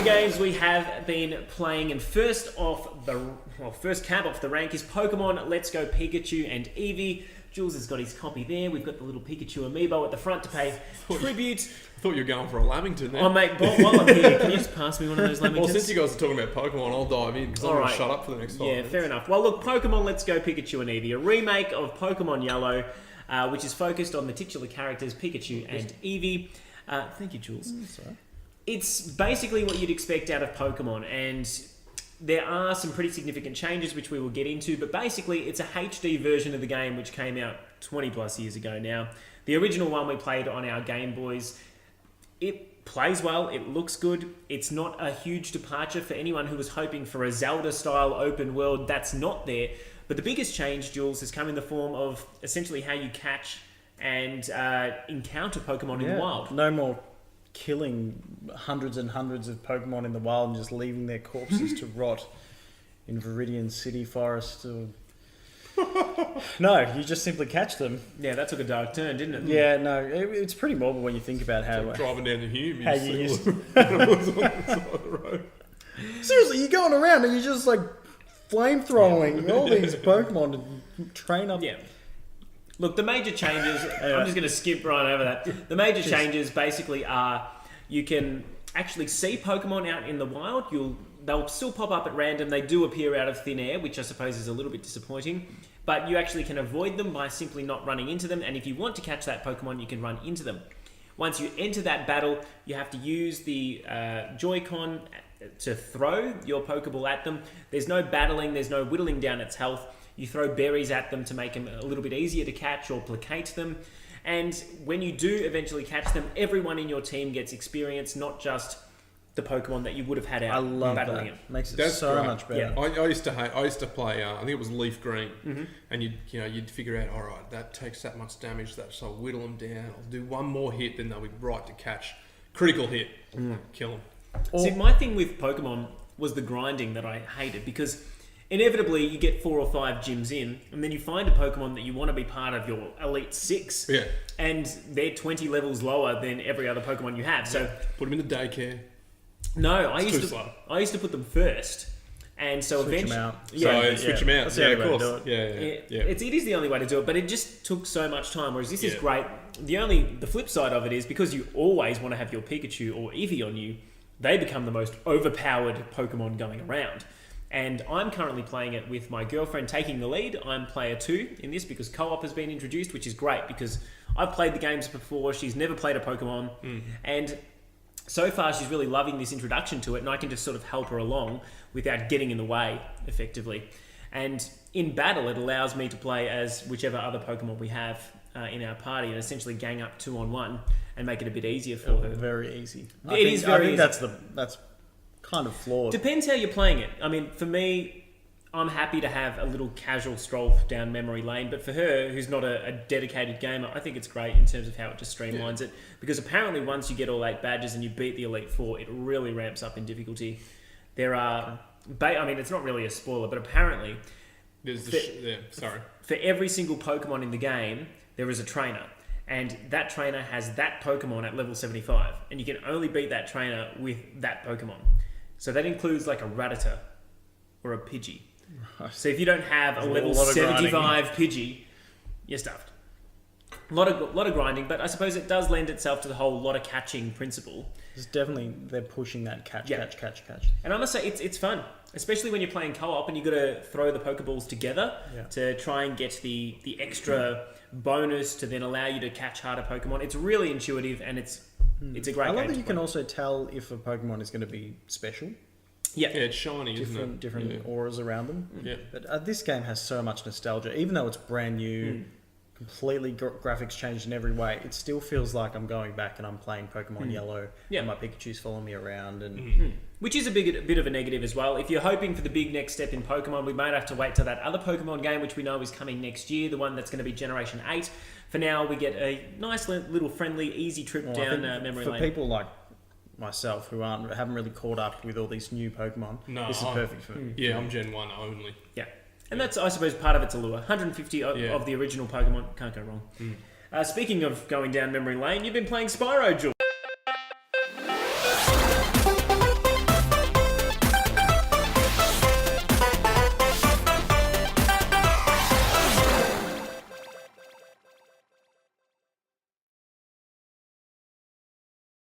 the games we have been playing, and first cab off the rank is Pokemon Let's Go Pikachu and Eevee. Jules has got his copy there. We've got the little Pikachu amiibo at the front to pay tribute. I thought you were going for a Lamington there. Oh, mate, while I'm here, can you just pass me one of those Lamingtons? Well, since you guys are talking about Pokemon, I'll dive in because I'm going to shut up for the next 5 minutes. Yeah, fair enough. Well, look, Pokemon Let's Go Pikachu and Eevee, a remake of Pokemon Yellow, which is focused on the titular characters Pikachu and Eevee. Thank you, Jules. Sorry. It's basically what you'd expect out of Pokemon, and there are some pretty significant changes which we will get into, but basically it's a HD version of the game which came out 20 plus years ago now. The original one we played on our Game Boys, it plays well, it looks good. It's not a huge departure for anyone who was hoping for a Zelda-style open world. That's not there. But the biggest change, Jules, has come in the form of essentially how you catch and encounter Pokemon in the wild. No more killing hundreds and hundreds of Pokemon in the wild and just leaving their corpses to rot in Viridian City Forest. No, you just simply catch them. Yeah, that took a dark turn, didn't it? Yeah, no, it's pretty morbid when you think about how... Like driving down the Hume, how you used on the side of the road. Seriously, you're going around and you're just like flame-throwing all these Pokemon to train up... Yeah. Look, the major changes, I'm just going to skip right over that. The major changes basically are you can actually see Pokemon out in the wild. They'll still pop up at random. They do appear out of thin air, which I suppose is a little bit disappointing. But you actually can avoid them by simply not running into them. And if you want to catch that Pokemon, you can run into them. Once you enter that battle, you have to use the Joy-Con to throw your Pokeball at them. There's no battling. There's no whittling down its health. You throw berries at them to make them a little bit easier to catch or placate them. And when you do eventually catch them, everyone in your team gets experience, not just the Pokemon that you would have had out battling it. Makes it That's so great. much better. Yeah. I used to play. I think it was Leaf Green, and you'd figure out, all right, that takes that much damage. So I'll whittle them down. I'll do one more hit, then they'll be right to catch. Critical hit, kill them. See, my thing with Pokemon was the grinding that I hated, because inevitably you get 4 or 5 gyms in, and then you find a Pokemon that you want to be part of your Elite 6, and they're 20 levels lower than every other Pokemon you have. So put them in the daycare. No, I used to put them first, and so Switch eventually, them out. Switch them out. That's the Yeah, only of way to course. do it. Yeah. it is the only way to do it. But it just took so much time. Whereas this is great. The flip side of it is because you always want to have your Pikachu or Eevee on you, they become the most overpowered Pokemon going around. And I'm currently playing it with my girlfriend taking the lead. I'm player 2 in this because co-op has been introduced, which is great because I've played the games before. She's never played a Pokemon, and so far she's really loving this introduction to it, and I can just sort of help her along without getting in the way, effectively. And in battle, it allows me to play as whichever other Pokemon we have in our party and essentially gang up 2-on-1 and make it a bit easier for her. Very easy. It is very easy. That's kind of flawed. Depends how you're playing it. I mean, for me, I'm happy to have a little casual stroll down memory lane, but for her, who's not a dedicated gamer, I think it's great in terms of how it just streamlines it, because apparently once you get all 8 badges and you beat the Elite Four, it really ramps up in difficulty. There are, I mean, it's not really a spoiler, but apparently for every single Pokemon in the game, there is a trainer, and that trainer has that Pokemon at level 75, and you can only beat that trainer with that Pokemon. So that includes like a Rattata or a Pidgey. Right. So if you don't have a level 75 Pidgey, you're stuffed. A lot of grinding, but I suppose it does lend itself to the whole lot of catching principle. It's definitely, they're pushing that catch. And I must say, it's fun, especially when you're playing co-op and you've got to throw the Pokeballs together to try and get the extra bonus to then allow you to catch harder Pokemon. It's really intuitive, and it's a great game. I love that you can also tell if a Pokemon is going to be special. Yeah, it's shiny, isn't it? Different auras around them. Yeah. But this game has so much nostalgia. Even though it's brand new, completely graphics changed in every way, it still feels like I'm going back and I'm playing Pokemon Yellow and my Pikachu's following me around. And which is a bit of a negative as well. If you're hoping for the big next step in Pokemon, we might have to wait till that other Pokemon game, which we know is coming next year, the one that's going to be Generation 8. For now, we get a nice little friendly, easy trip down memory lane. For people like myself who haven't really caught up with all these new Pokemon, this is perfect for me. Yeah, I'm Gen 1 only. Yeah. And that's, I suppose, part of its allure. 150 of the original Pokemon. Can't go wrong. Speaking of going down memory lane, you've been playing Spyro, Jules.